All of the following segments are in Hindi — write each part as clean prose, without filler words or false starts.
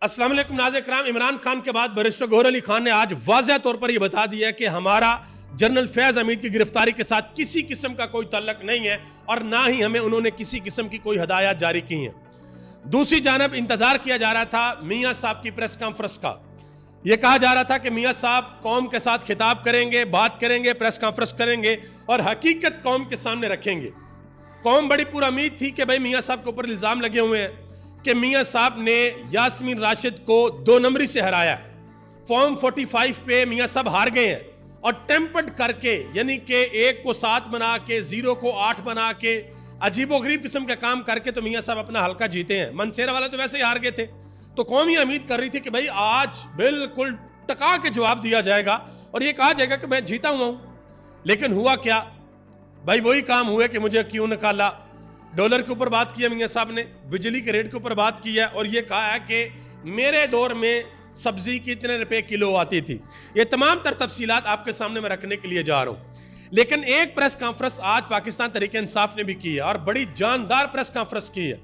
अस्सलाम वालेकुम नाज़रीन किराम। इमरान खान के बाद बैरिस्टर गौहर अली खान ने आज वाज़ेह तौर पर यह बता दिया कि हमारा जनरल फैज़ हमीद की गिरफ्तारी के साथ किसी किस्म का कोई तल्लक नहीं है और ना ही हमें उन्होंने किसी किस्म की कोई हदायत जारी की हैं। दूसरी जानब इंतजार किया जा रहा था मियाँ साहब की प्रेस कॉन्फ्रेंस का। यह कहा जा रहा था कि मियाँ साहब कौम के साथ खिताब करेंगे, बात करेंगे, प्रेस कॉन्फ्रेंस करेंगे और हकीकत कौम के सामने रखेंगे। कौम बड़ी पूरी उम्मीद थी कि भाई मियाँ साहब के ऊपर इल्ज़ाम लगे हुए हैं कि मियाँ साहब ने यास्मीन राशिद को 2 नंबरी से हराया। फॉर्म 45 पे मियाँ साहब हार गए हैं और टेम्पर्ड करके, यानी कि 1 को 7 बना के 0 को 8 बना के अजीबोगरीब किस्म का काम करके तो मियाँ साहब अपना हल्का जीते हैं। मनसेरा वाला तो वैसे ही हार गए थे। तो कौम ये उम्मीद कर रही थी कि भाई आज बिल्कुल टका के जवाब दिया जाएगा और ये कहा जाएगा कि मैं जीता हुआ हूँ। लेकिन हुआ क्या भाई, वही काम हुए कि मुझे क्यों निकाला। डॉलर के ऊपर बात की है मियाँ साहब ने, बिजली के रेट के ऊपर बात की है और ये कहा है कि मेरे दौर में सब्जी कितने रुपए किलो आती थी। ये तमाम तर तफसीलात आपके सामने मैं रखने के लिए जा रहा हूँ। लेकिन एक प्रेस कॉन्फ्रेंस आज पाकिस्तान तहरीक इंसाफ ने भी की है और बड़ी जानदार प्रेस कॉन्फ्रेंस की है।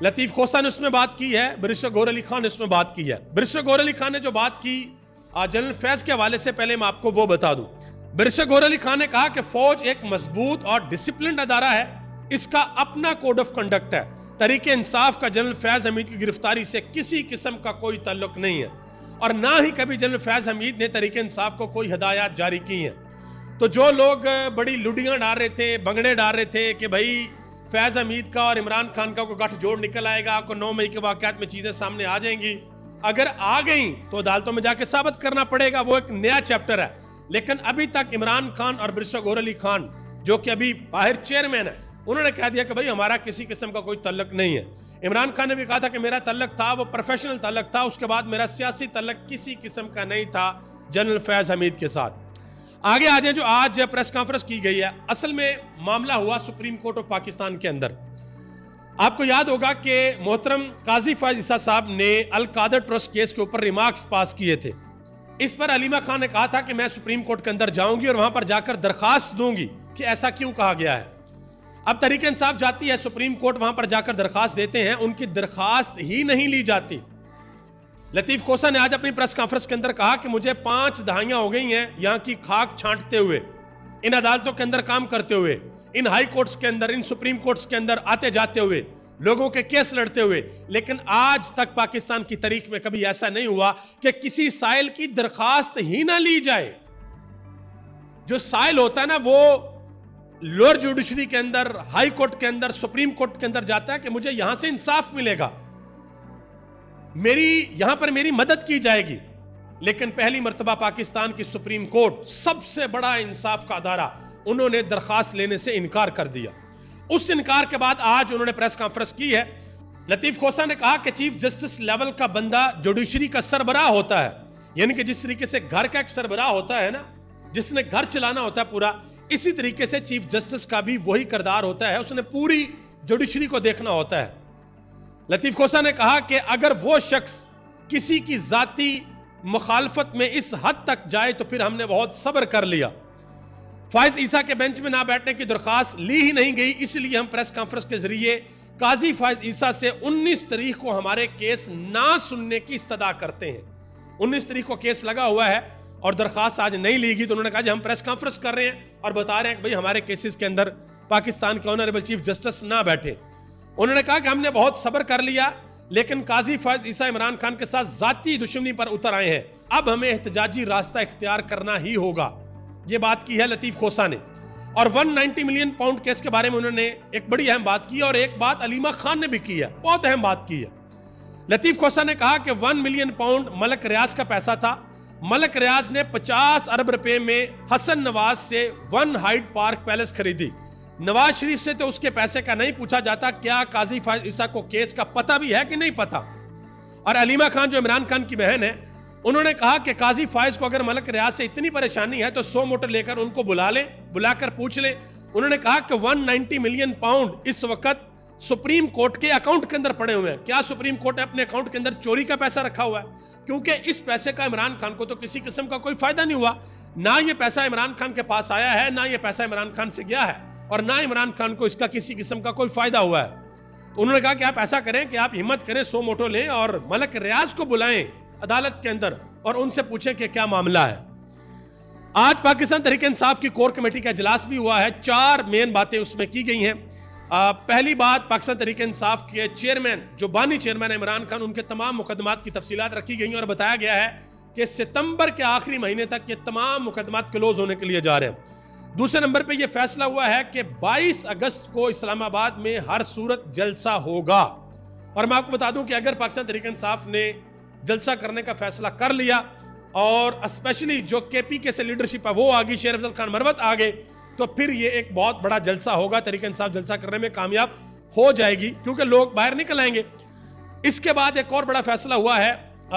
लतीफ खोसा ने उसमें बात की है, बैरिस्टर गौहर अली खान ने उसमें बात की है। बैरिस्टर गौहर अली खान ने जो बात की जनरल फैज के हवाले से, पहले मैं आपको वो बता दूं। बैरिस्टर गौहर अली खान ने कहा कि फौज एक मजबूत और डिसिप्लिन अदारा है, इसका अपना कोड ऑफ कंडक्ट है। तहरीक इंसाफ का जनरल फैज हमीद की गिरफ्तारी से किसी किस्म का कोई ताल्लुक नहीं है और ना ही कभी जनरल फैज हमीद ने तहरीक इंसाफ को कोई हदायत जारी की हैं। तो जो लोग बड़ी लुडियां डाल रहे थे, बंगड़े डाल रहे थे कि भाई फैज हमीद का और इमरान खान का कोई गठजोड़ निकल आएगा, आपको 9 मई के वाकयात में चीजें सामने आ जाएंगी। अगर आ गई तो अदालतों में जाके साबित करना पड़ेगा, वो एक नया चैप्टर है। लेकिन अभी तक इमरान खान और बैरिस्टर गौहर अली खान, जो कि अभी बाहर चेयरमैन है, उन्होंने कह दिया कि भाई हमारा किसी किस्म का कोई तल्लक नहीं है। इमरान खान ने भी कहा था कि मेरा तल्लक था वो प्रोफेशनल तल्लक था, उसके बाद मेरा सियासी तल्लक किसी किस्म का नहीं था जनरल फैज हमीद के साथ। आगे आ जाए, जो आज प्रेस कॉन्फ्रेंस की गई है, असल में मामला हुआ सुप्रीम कोर्ट ऑफ पाकिस्तान के अंदर। आपको याद होगा कि मोहतरम काजी फैज ईसा साहब ने अल कादर ट्रस्ट केस के ऊपर रिमार्क्स पास किए थे। इस पर अलीमा खान ने कहा था कि मैं सुप्रीम कोर्ट के अंदर जाऊंगी और वहां पर जाकर दरखास्त दूंगी कि ऐसा क्यों कहा गया है। अब तहरीक इंसाफ जाती है सुप्रीम कोर्ट, वहां पर जाकर दरखास्त देते हैं, उनकी दरखास्त ही नहीं ली जाती। लतीफ खोसा ने आज अपनी प्रेस कॉन्फ्रेंस के अंदर कहा कि मुझे 5 दहाइयां हो गई हैं यहां की खाक छांटते हुए, इन अदालतों के अंदर काम करते हुए, इन हाई कोर्ट्स के अंदर, इन सुप्रीम कोर्ट्स के अंदर आते जाते हुए, लोगों के केस लड़ते हुए, लेकिन आज तक पाकिस्तान की तारीख में कभी ऐसा नहीं हुआ कि किसी साइल की दरखास्त ही ना ली जाए। जो साइल होता है ना, वो लोअर जुडिशरी के अंदर, हाई कोर्ट के अंदर, सुप्रीम कोर्ट के अंदर जाता है कि मुझे यहां से इंसाफ मिलेगा, यहां पर मेरी मदद की जाएगी। लेकिन पहली मर्तबा पाकिस्तान की सुप्रीम कोर्ट, सबसे बड़ा इंसाफ का अदारा, उन्होंने दरखास्त लेने से इनकार कर दिया। उस इनकार के बाद आज उन्होंने प्रेस कॉन्फ्रेंस की है। लतीफ खोसा ने कहा कि चीफ जस्टिस लेवल का बंदा जुडिशरी का सरबराह होता है, यानी कि जिस तरीके से घर का एक सरबराह होता है ना, जिसने घर चलाना होता है पूरा, इसी तरीके से चीफ जस्टिस का भी वही किरदार होता है, उसने पूरी जुडिशरी को देखना होता है। लतीफ खोसा ने कहा कि अगर वो शख्स किसी की जाती मुखालफत में इस हद तक जाए तो फिर हमने बहुत सब्र कर लिया। फैज ईसा के बेंच में ना बैठने की दरखास्त ली ही नहीं गई, इसलिए हम प्रेस कॉन्फ्रेंस के जरिए काजी फैज ईसा से 19 तारीख को हमारे केस ना सुनने की इस्तदा करते हैं। 19 तारीख को केस लगा हुआ है और दरखास्त आज नहीं ली गई, तो उन्होंने कहा जी हम प्रेस कॉन्फ्रेंस कर रहे हैं और बता रहे हैं कि भाई हमारे केसेस के अंदर पाकिस्तान के ऑनरेबल चीफ जस्टिस ना बैठे। उन्होंने कहा कि हमने बहुत सब्र कर लिया, लेकिन काजी फैज ईसा इमरान खान के साथ जाती दुश्मनी पर उतर आए हैं, अब हमें एहतजाजी रास्ता इख्तियार करना ही होगा। यह बात की है लतीफ खोसा ने। और 190 मिलियन पाउंड केस के बारे में उन्होंने एक बड़ी अहम बात की और एक बात अलीमा खान ने भी की है, बहुत अहम बात की है। लतीफ खोसा ने कहा कि 1 मिलियन पाउंड मलक रियाज का पैसा था। मलक रियाज ने 50 अरब रुपए में हसन नवाज से 1 हाइड पार्क पैलेस खरीदी। नवाज शरीफ से तो उसके पैसे का नहीं पूछा जाता, क्या काजी फैज ईसा को केस का पता भी है कि नहीं पता। और अलीमा खान जो इमरान खान की बहन है, उन्होंने कहा कि काजी फैज को अगर मलक रियाज से इतनी परेशानी है तो 100 मोटर लेकर उनको बुलाकर पूछ ले। उन्होंने कहा कि 190 मिलियन पाउंड इस वक्त सुप्रीम कोर्ट के अकाउंट के अंदर पड़े हुए हैं। क्या सुप्रीम कोर्ट ने अपने अकाउंट के अंदर चोरी का पैसा रखा हुआ है? क्योंकि इस पैसे का इमरान खान को तो किसी किस्म का कोई फायदा नहीं हुआ। ना ये पैसा इमरान खान के पास आया है, ना ये पैसा इमरान खान से गया है और ना इमरान खान को इसका किसी किस्म का कोई फायदा हुआ है। तो उन्होंने कहा कि आप ऐसा करें कि आप हिम्मत करें, 100 मोटो लें और मलक रियाज को बुलाएं अदालत के अंदर और उनसे पूछें कि क्या मामला है। आज पाकिस्तान तहरीक इंसाफ की कोर कमेटी का इजलास भी हुआ है। 4 मेन बातें उसमें की गई हैं। पहली बात, पाकिस्तान तहरीक इंसाफ के चेयरमैन, जो बानी चेयरमैन इमरान खान, उनके तमाम मुकदमात की तफसीलात रखी गई और बताया गया है कि सितंबर के आखिरी महीने तक ये तमाम मुकदमात क्लोज होने के लिए जा रहे हैं। दूसरे नंबर पे ये फैसला हुआ है कि 22 अगस्त को इस्लामाबाद में हर सूरत जलसा होगा। और मैं आपको बता दूं कि अगर पाकिस्तान तहरीक इंसाफ ने जलसा करने का फैसला कर लिया और स्पेशली जो केपीके से लीडरशिप है वो आ गई, शेर अफजल खान मरवत आ गए, तो फिर ये एक बहुत बड़ा जलसा होगा। तहरीक इंसाफ जलसा करने में कामयाब हो जाएगी क्योंकि लोग बाहर निकल आएंगे। इसके बाद एक और बड़ा फैसला हुआ है,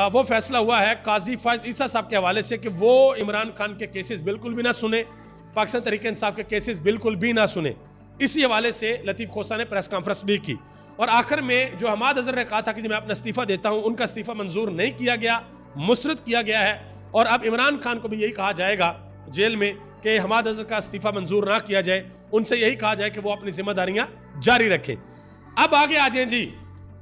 वो फैसला हुआ है काजी फायज ईसा साहब के हवाले से कि वो इमरान खान के केसेस बिल्कुल भी ना सुने, पाकिस्तान तहरीक इंसाफ के केसेस बिल्कुल भी ना सुने। इसी हवाले से लतीफ खोसा ने प्रेस कॉन्फ्रेंस भी की और आखिर में जो हमाद अजहर ने कहा था कि मैं अपना इस्तीफा देता हूं, उनका इस्तीफा मंजूर नहीं किया गया, मुस्तरद किया गया है। और अब इमरान खान को भी यही कहा जाएगा जेल में कि हमाद अजहर का इस्तीफा मंजूर ना किया जाए, उनसे यही कहा जाए कि वो अपनी जिम्मेदारियां जारी रखें। अब आगे आ जाए जी,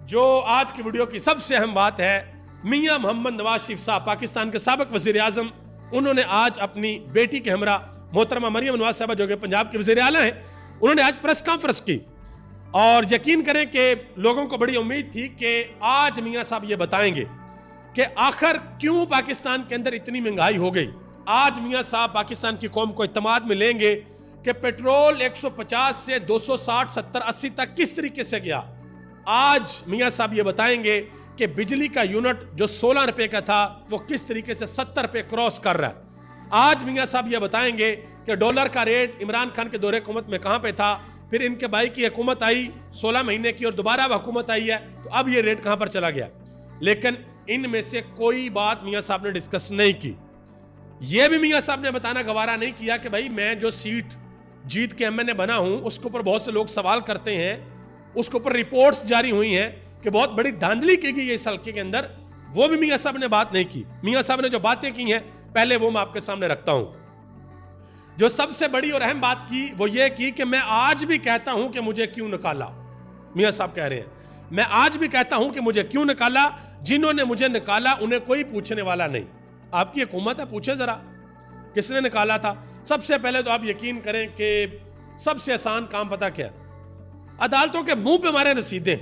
जो आज की वीडियो की सबसे अहम बात है, मियां मोहम्मद नवाज शरीफ साहब, पाकिस्तान के साबिक वजीर आजम, उन्होंने आज अपनी बेटी के हमरा मोहतरमा मरियम नवाज साहब जो कि पंजाब के वजीर आला हैं, उन्होंने आज प्रेस कॉन्फ्रेंस की और यकीन करें कि लोगों को बड़ी उम्मीद थी कि आज मियां साहब ये बताएंगे कि आखिर क्यों पाकिस्तान के अंदर इतनी महंगाई हो गई। आज मियां साहब पाकिस्तान की कौम को इत्तेमाद में लेंगे कि पेट्रोल 150 से 260, 70, 80 तक किस तरीके से गया। आज मियां साहब ये बताएंगे कि बिजली का यूनिट जो 16 रुपए का था वो किस तरीके से 70 रुपए क्रॉस कर रहा है। आज मियां साहब ये बताएंगे कि डॉलर का रेट इमरान खान के दौरे हुकूमत में कहां पे था, फिर इनके भाई की हुकूमत आई 16 महीने की और दोबारा हुकूमत आई है, तो अब ये रेट कहां पर चला गया। लेकिन इनमें से कोई बात मियां साहब ने डिस्कस नहीं की। यह भी मियां साहब ने बताना गवारा नहीं किया कि भाई मैं जो सीट जीत के एमएनए बना हूं उसके ऊपर बहुत से लोग सवाल करते हैं, उसके ऊपर रिपोर्ट्स जारी हुई हैं कि बहुत बड़ी धांधली की गई है इस हल्के के अंदर। वो भी मियां साहब ने बात नहीं की। मियां साहब ने जो बातें की हैं पहले वो मैं आपके सामने रखता हूं। जो सबसे बड़ी और अहम बात की वो ये की कि मैं आज भी कहता हूं कि मुझे क्यों निकाला। मियां साहब कह रहे हैं मैं आज भी कहता हूं कि मुझे क्यों निकाला, जिन्होंने मुझे निकाला उन्हें कोई पूछने वाला नहीं। आपकी हुकूमत है, पूछे जरा किसने निकाला था। सबसे पहले तो आप यकीन करें कि सबसे आसान काम पता क्या, अदालतों के मुंह पे हमारे रसीदें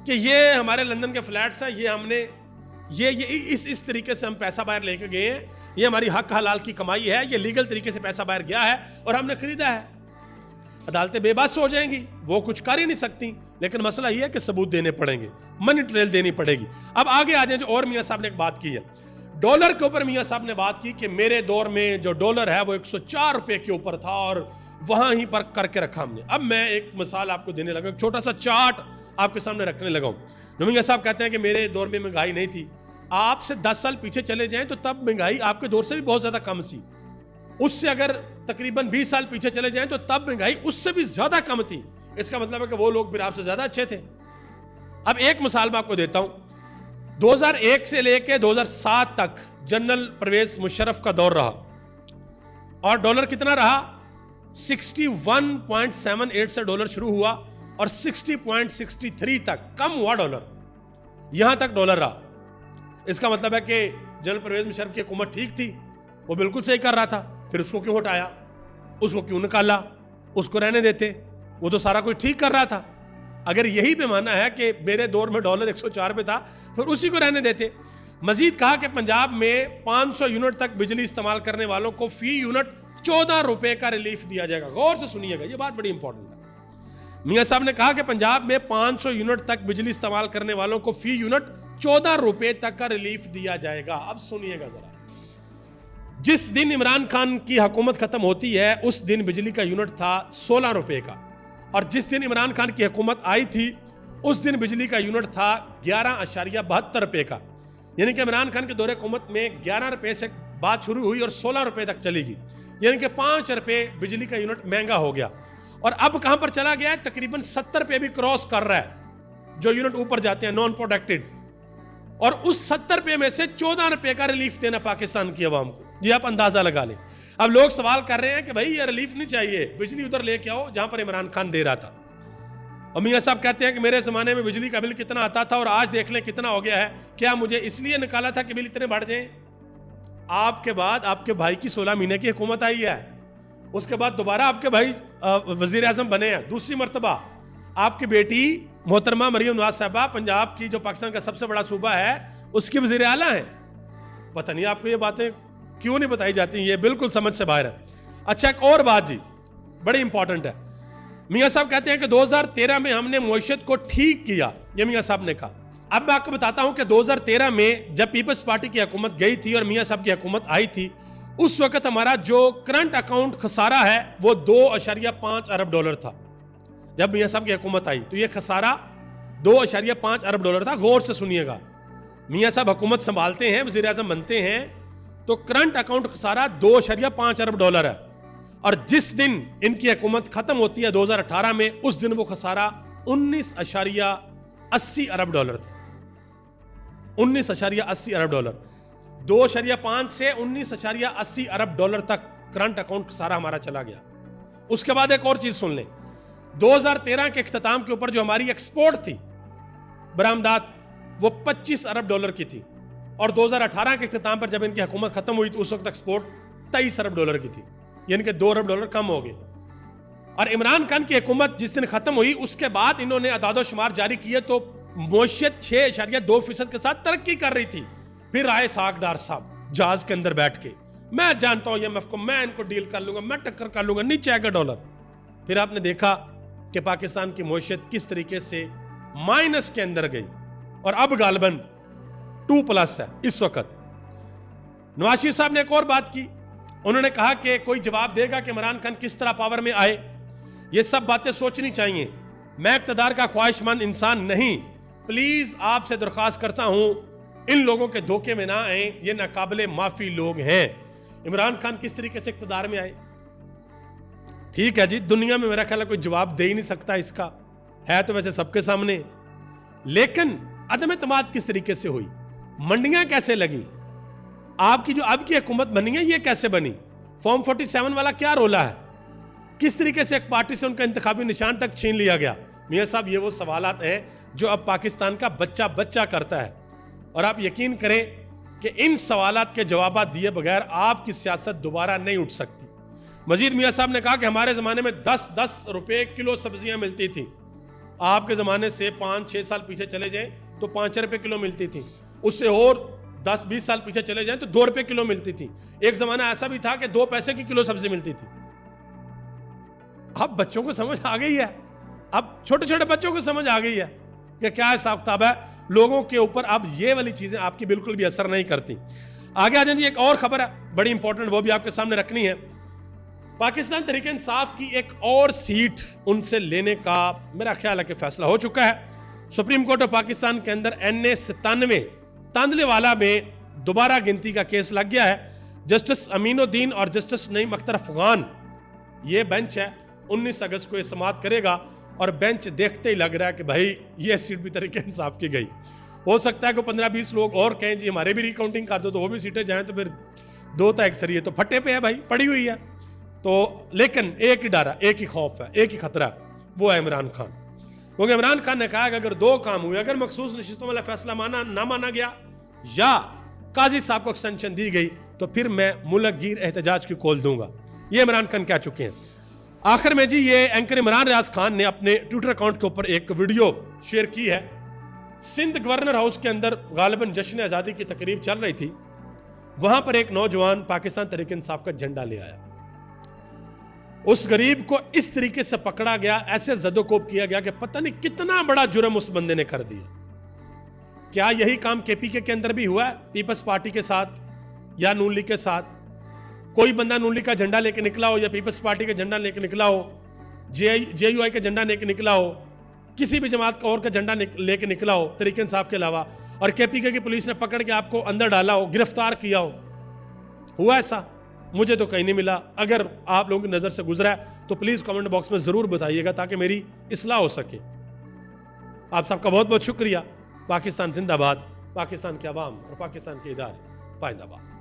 कि ये हमारे लंदन के फ्लैट्स हैं, ये हमने ये इस तरीके से हम पैसा बाहर लेके गए हैं, ये हमारी हक हलाल की कमाई है, ये लीगल तरीके से पैसा बाहर गया है और हमने खरीदा है। अदालतें बेबस हो जाएंगी, वो कुछ कर ही नहीं सकती। लेकिन मसला ये है कि सबूत देने पड़ेंगे, मनी ट्रेल देनी पड़ेगी। अब आगे आ जाए, जो और मियां साहब ने एक बात की है डॉलर के ऊपर। मियां साहब ने बात की कि मेरे दौर में जो डॉलर है वो 104 रुपए के ऊपर था और वहां ही पर करके रखा हमने। अब मैं एक मिसाल आपको देने लगा, एक छोटा सा चार्ट आपके सामने रखने लगा हूं। मियां साहब कहते हैं कि मेरे दौर में महंगाई नहीं थी। आपसे 10 साल पीछे चले जाएं तो तब महंगाई आपके दौर से भी बहुत ज्यादा कम थी। उससे अगर तकरीबन 20 साल पीछे चले जाएं तो तब महंगाई उससे भी ज्यादा कम थी। इसका मतलब है कि वो लोग फिर आपसे ज्यादा अच्छे थे। अब एक मिसाल मैं आपको देता हूं, 2001 से लेकर 2007 तक जनरल परवेज मुशर्रफ का दौर रहा और डॉलर कितना रहा, 61.78 से डॉलर शुरू हुआ और 60.63 तक कम हुआ डॉलर, यहां तक डॉलर रहा। इसका मतलब है कि जनरल परवेज मुशर्रफ की हुकूमत ठीक थी, वो बिल्कुल सही कर रहा था, फिर उसको क्यों हटाया, उसको क्यों निकाला, उसको रहने देते, वो तो सारा कुछ ठीक कर रहा था। अगर यही पैमाना है कि मेरे दौर में डॉलर 104 पे था, फिर उसी को रहने देते। मजीद कहा कि पंजाब में 500 यूनिट तक बिजली इस्तेमाल करने वालों को फी यूनिट 14 रुपए का रिलीफ दिया जाएगा। गौर से सुनिएगा, ये बात बड़ी इंपॉर्टेंट है। मियां साहब ने कहा कि पंजाब में 500 यूनिट तक बिजली इस्तेमाल करने वालों को फी यूनिट 14 रुपए तक का रिलीफ दिया जाएगा। अब सुनिएगा जरा, जिस दिन इमरान खान की हुकूमत खत्म होती है उस दिन बिजली का यूनिट था 16 रुपए का और जिस दिन इमरान खान की हुकूमत आई थी उस दिन बिजली का यूनिट था 11.72 रुपए का। यानी कि इमरान खान के दौरे हुकूमत में 11 रुपए से बात शुरू हुई और 16 रुपए तक चलेगी, यानी कि 5 रुपए बिजली का यूनिट महंगा हो गया। और अब कहां पर चला गया है, तकरीबन 70 रुपए भी क्रॉस कर रहा है जो यूनिट ऊपर जाते हैं नॉन प्रोडक्टेड। और उस 70 रुपए में से 14 रुपए का रिलीफ देना पाकिस्तान की आवाम को, ये आप अंदाजा लगा लें। अब लोग सवाल कर रहे हैं कि भाई ये रिलीफ नहीं चाहिए, बिजली उधर लेके आओ जहां पर इमरान खान दे रहा था। और मियाँ साहब कहते हैं कि मेरे ज़माने में बिजली का बिल कितना आता था और आज देख लें कितना हो गया है, क्या मुझे इसलिए निकाला था कि बिल इतने बढ़ जाएं? आपके बाद आपके भाई की 16 महीने की हुकूमत आई है, उसके बाद दोबारा आपके भाई वजीर आजम बने हैं, दूसरी मरतबा आपकी बेटी मोहतरमा मरियम नवाज साहबा पंजाब की, जो पाकिस्तान का सबसे बड़ा सूबा है, उसकी वजीर आला है। पता नहीं आपको ये बातें क्यों नहीं बताई जाती, ये बिल्कुल समझ से बाहर है। अच्छा, एक और बात जी बड़ी इंपॉर्टेंट है। मियाँ साहब कहते हैं कि 2013 में हमने मईशत को ठीक किया, ये मियाँ साहब ने कहा। अब मैं आपको बताता हूं कि 2013 में जब पीपल्स पार्टी की हुकूमत गई थी और मियाँ साहब की हुकूमत आई थी, उस वक्त हमारा जो करंट अकाउंट खसारा है वो 2.5 अरब डॉलर था। जब मियाँ साहब की हुकूमत आई तो ये खसारा 2.5 अरब डॉलर था। गौर से सुनिएगा, मियाँ साहब हुकूमत संभालते हैं, वज़ीर आज़म बनते हैं, तो करंट अकाउंट खसारा 2.5 अरब डॉलर है। और जिस दिन इनकी हुकूमत खत्म होती है 2018 में, उस दिन वो खसारा 19.80 अरब डॉलर था। 19.80 अरब डॉलर, 2.5 से 19.80 अरब डॉलर तक करंट अकाउंट खसारा हमारा चला गया। उसके बाद एक और चीज सुन लें, 2013 के इख्तिताम के ऊपर जो हमारी एक्सपोर्ट थी, बरामदात, वो 25 अरब डॉलर की थी। और 2018 के इख्तिताम पर जब इनकी हुकूमत खत्म हुई तो उस वक्त एक्सपोर्ट 23 अरब डॉलर की थी, यानी कि 2 अरब डॉलर कम हो गए। और इमरान खान की हुकूमत जिस दिन खत्म हुई उसके बाद इन्होंने अदादो शुमार जारी किए तो मईशत 6.2% के साथ तरक्की कर रही थी। फिर आए सागडार साहब जहाज के अंदर बैठ के, मैं जानता हूं IMF को, मैं इनको डील कर लूंगा, मैं टक्कर कर लूंगा, नीचे आएगा डॉलर। फिर आपने देखा कि पाकिस्तान की मईशत किस तरीके से माइनस के अंदर गई और अब गालबन 2+ है इस वक्त। नवाज शरीफ साहब ने एक और बात की, उन्होंने कहा कि कोई जवाब देगा कि इमरान खान किस तरह पावर में आए। ये सब बातें सोचनी चाहिए। मैं इक़्तिदार का ख्वाहिशमंद इंसान नहीं, प्लीज आपसे दरख्वास्त करता हूं इन लोगों के धोखे में ना आए, ये नाकाबिले माफी लोग हैं। इमरान खान किस तरीके से इक़्तिदार में आए, ठीक है जी, दुनिया में मेरा ख्याल है कोई जवाब दे ही नहीं सकता इसका, है तो वैसे सबके सामने। लेकिन अदम एतमाद किस तरीके से हुई, मंडियां कैसे लगी, आपकी जो अब की हुकूमत बनी है ये कैसे बनी, फॉर्म 47 वाला क्या रोला है, किस तरीके से एक पार्टी से उनका इंतखाबी निशान तक छीन लिया गया। मियाँ साहब, ये वो सवालात हैं जो अब पाकिस्तान का बच्चा बच्चा करता है। और आप यकीन करें कि इन सवालात के जवाब दिए बगैर आपकी सियासत दोबारा नहीं उठ सकती। मजीद मियाँ साहब ने कहा कि हमारे ज़माने में 10-10 रुपए किलो सब्जियां मिलती थी, आपके ज़माने से 5-6 साल पीछे चले जाएं तो 5 रुपए किलो मिलती थी, उससे और 10-20 साल पीछे चले जाएं तो 2 रुपए किलो मिलती थी। एक ज़माना ऐसा भी था कि 2 पैसे की किलो सब्जी मिलती थी। अब बच्चों को समझ आ गई है, अब छोटे छोटे बच्चों को समझ आ गई है कि क्या हिसाब किताब है। लोगों के ऊपर अब ये वाली चीजें आपकी बिल्कुल भी असर नहीं करती। आगे आ जाए जी, एक और खबर है बड़ी इंपॉर्टेंट, वो भी आपके सामने रखनी है। पाकिस्तान तहरीक इंसाफ की एक और सीट उनसे लेने का मेरा ख्याल है कि फैसला हो चुका है। सुप्रीम कोर्ट ऑफ पाकिस्तान के अंदर NA 97 तांदलेवाला में दोबारा गिनती का केस लग गया है। जस्टिस अमीनुद्दीन और जस्टिस नईम अख्तर अफगान, ये बेंच है, 19 अगस्त को ये समाअत करेगा। और बेंच देखते ही लग रहा है कि भाई ये सीट भी तरीके इंसाफ की गई। हो सकता है कि 15-20 लोग और कहें जी हमारे भी रिकाउंटिंग कर दो तो वो भी सीटें जाएं, तो फिर 2 था 1 सर, ये तो फटे पे है भाई, पड़ी हुई है। तो लेकिन एक ही डर है, एक ही खौफ है, एक ही खतरा है, वो है इमरान खान। क्योंकि इमरान खान ने कहा कि अगर 2 काम हुए, अगर मखसूस नशिस्तों वाला फैसला ना माना गया या काजी साहब को एक्सटेंशन दी गई, तो फिर मैं मुल्क गिर एहतजाज की कॉल दूंगा। ये इमरान खान कह चुके हैं। आखिर में जी, ये एंकर इमरान रियाज खान ने अपने ट्विटर अकाउंट के ऊपर एक वीडियो शेयर की है। सिंध गवर्नर हाउस के अंदर गालिबन जश्न आज़ादी की तकरीब चल रही थी, वहां पर एक नौजवान पाकिस्तान तहरीक इंसाफ का झंडा ले आया। उस गरीब को इस तरीके से पकड़ा गया, ऐसे जदोकोब किया गया कि पता नहीं कितना बड़ा जुर्म उस बंदे ने कर दिया। क्या यही काम KPK के अंदर भी हुआ है, पीपल्स पार्टी के साथ या नून लीग के साथ? कोई बंदा नून लीग का झंडा लेके निकला हो या पीपल्स पार्टी का झंडा लेके निकला हो, JUI का झंडा लेके निकला हो, किसी भी जमात का और का झंडा लेके निकला हो तहरीक इंसाफ के अलावा, और KPK की पुलिस ने पकड़ के आपको अंदर डाला हो, गिरफ्तार किया हो, हुआ ऐसा? मुझे तो कहीं नहीं मिला। अगर आप लोगों की नज़र से गुजरा है तो प्लीज़ कमेंट बॉक्स में ज़रूर बताइएगा ताकि मेरी इस्लाह हो सके। आप सबका बहुत बहुत शुक्रिया। पाकिस्तान जिंदाबाद, पाकिस्तान के अवाम और पाकिस्तान के इदारे पाइंदाबाद।